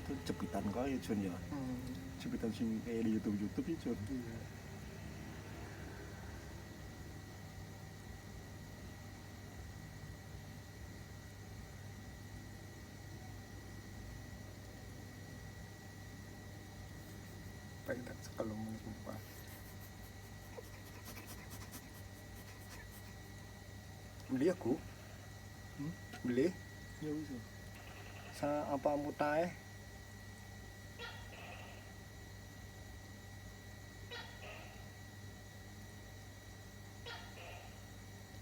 itu jepitan kok ya Jun ya. Jepitan sing kayak di YouTube ya Jun. Iya. Baik tak sekelum sumpah. Beli aku. Beli Ya wis. sa apa mutae.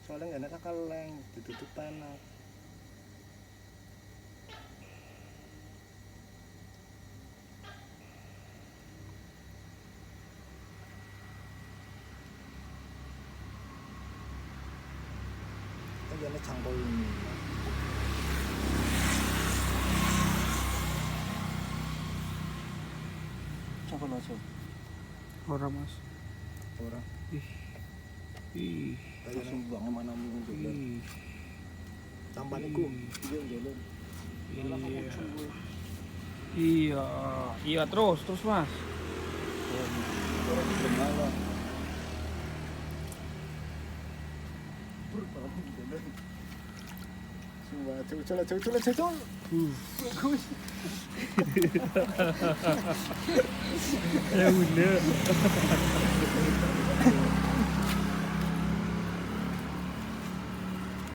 Soalnya nggak ada kaleng ditutup tanah. Ini cangkul ini. Coba aja. Ora Mas. Orang Ih. Langsung buangnya mana mungkin juga. Ih. tampan iku Iya jalan. Iya. Iya. Iya terus Mas. Orang bermalah. semua cul. Ya udah.